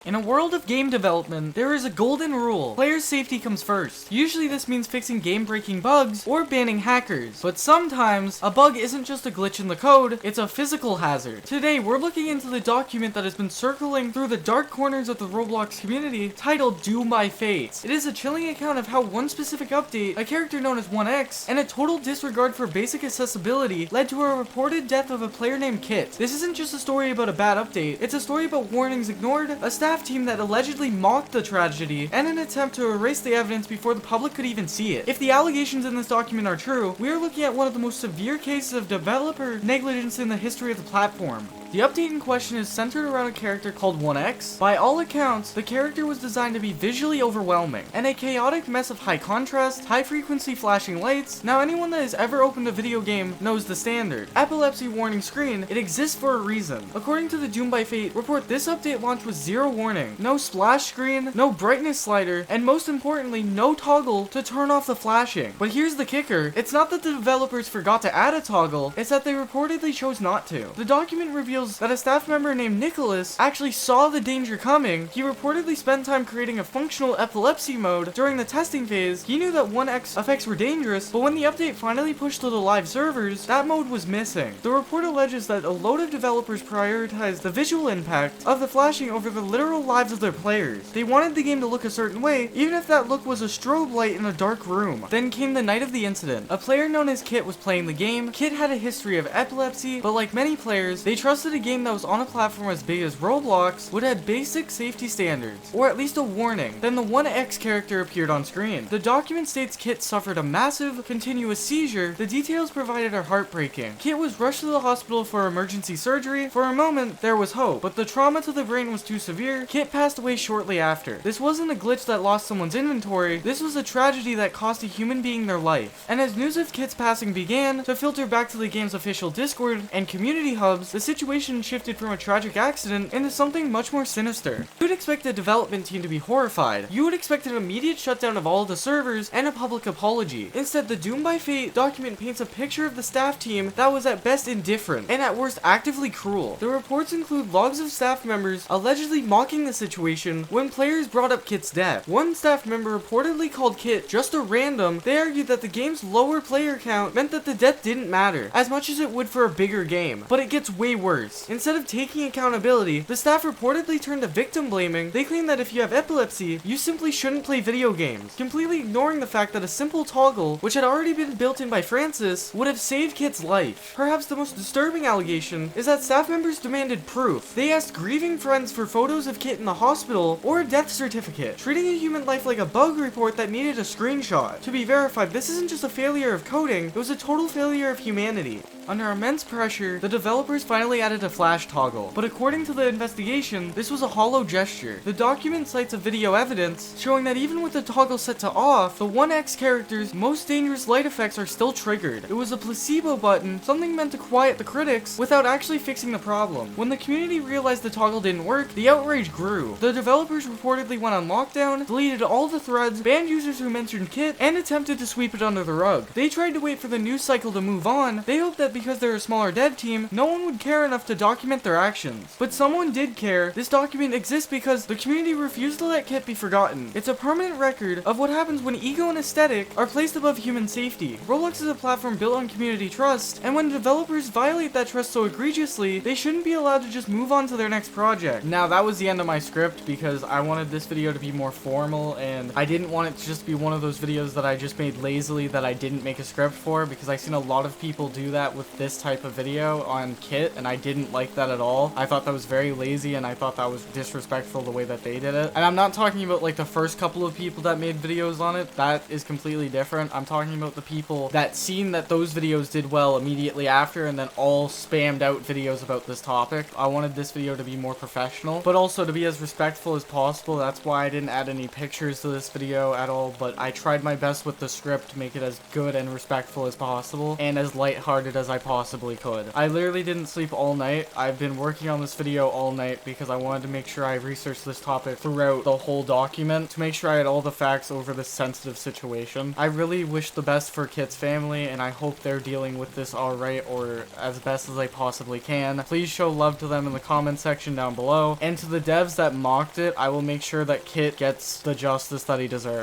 In a world of game development, there is a golden rule. Player safety comes first. Usually this means fixing game-breaking bugs or banning hackers. But sometimes, a bug isn't just a glitch in the code, it's a physical hazard. Today, we're looking into the document that has been circling through the dark corners of the Roblox community, titled Doom by Fate. It is a chilling account of how one specific update, a character known as 1X, and a total disregard for basic accessibility led to a reported death of a player named Kit. This isn't just a story about a bad update, it's a story about warnings ignored, a staff team that allegedly mocked the tragedy, and an attempt to erase the evidence before the public could even see it. If the allegations in this document are true, we are looking at one of the most severe cases of developer negligence in the history of the platform. The update in question is centered around a character called 1X. By all accounts, the character was designed to be visually overwhelming, and a chaotic mess of high contrast, high frequency flashing lights. Now anyone that has ever opened a video game knows the standard. Epilepsy warning screen, it exists for a reason. According to the Doom by Fate report, this update launched with zero warning, no splash screen, no brightness slider, and most importantly, no toggle to turn off the flashing. But here's the kicker, it's not that the developers forgot to add a toggle, it's that they reportedly chose not to. The document reveals that a staff member named Nicholas actually saw the danger coming. He reportedly spent time creating a functional epilepsy mode during the testing phase. He knew that 1X effects were dangerous, but when the update finally pushed to the live servers, that mode was missing. The report alleges that a load of developers prioritized the visual impact of the flashing over the literal lives of their players. They wanted the game to look a certain way, even if that look was a strobe light in a dark room. Then came the night of the incident. A player known as Kit was playing the game. Kit had a history of epilepsy, but like many players, they trusted a game that was on a platform as big as Roblox would have basic safety standards, or at least a warning. Then the 1X character appeared on screen. The document states Kit suffered a massive, continuous seizure. The details provided are heartbreaking. Kit was rushed to the hospital for emergency surgery. For a moment, there was hope, but the trauma to the brain was too severe. Kit passed away shortly after. This wasn't a glitch that lost someone's inventory. This was a tragedy that cost a human being their life. And as news of Kit's passing began to filter back to the game's official Discord and community hubs, the situation shifted from a tragic accident into something much more sinister. You would expect the development team to be horrified. You would expect an immediate shutdown of all of the servers and a public apology. Instead, the Doom by Fate document paints a picture of the staff team that was at best indifferent and at worst actively cruel. The reports include logs of staff members allegedly mocking the situation when players brought up Kit's death. One staff member reportedly called Kit just a random. They argued that the game's lower player count meant that the death didn't matter as much as it would for a bigger game. But it gets way worse. Instead of taking accountability, the staff reportedly turned to victim blaming. They claim that if you have epilepsy, you simply shouldn't play video games, completely ignoring the fact that a simple toggle, which had already been built in by Francis, would have saved Kit's life. Perhaps the most disturbing allegation is that staff members demanded proof. They asked grieving friends for photos of Kit in the hospital or a death certificate, treating a human life like a bug report that needed a screenshot. To be verified, this isn't just a failure of coding, it was a total failure of humanity. Under immense pressure, the developers finally added a flash toggle, but according to the investigation, this was a hollow gesture. The document cites a video evidence showing that even with the toggle set to off, the 1X character's most dangerous light effects are still triggered. It was a placebo button, something meant to quiet the critics without actually fixing the problem. When the community realized the toggle didn't work, the outrage grew. The developers reportedly went on lockdown, deleted all the threads, banned users who mentioned Kit, and attempted to sweep it under the rug. They tried to wait for the news cycle to move on. They hoped that because they're a smaller dev team, no one would care enough to document their actions. But someone did care. This document exists because the community refused to let Kit be forgotten. It's a permanent record of what happens when ego and aesthetic are placed above human safety. Roblox is a platform built on community trust, and when developers violate that trust so egregiously, they shouldn't be allowed to just move on to their next project. Now, that was the end of my script because I wanted this video to be more formal, and I didn't want it to just be one of those videos that I just made lazily that I didn't make a script for, because I've seen a lot of people do that with this type of video on Kit, and I didn't like that at all. I thought that was very lazy, and I thought that was disrespectful the way that they did it. And I'm not talking about like the first couple of people that made videos on it. That is completely different. I'm talking about the people that seen that those videos did well immediately after and then all spammed out videos about this topic. I wanted this video to be more professional, but also to be as respectful as possible. That's why I didn't add any pictures to this video at all, but I tried my best with the script to make it as good and respectful as possible and as lighthearted as as I possibly could. I literally didn't sleep all night. I've been working on this video all night because I wanted to make sure I researched this topic throughout the whole document to make sure I had all the facts over this sensitive situation. I really wish the best for Kit's family, and I hope they're dealing with this alright, or as best as I possibly can. Please show love to them in the comment section down below, and to the devs that mocked it, I will make sure that Kit gets the justice that he deserves.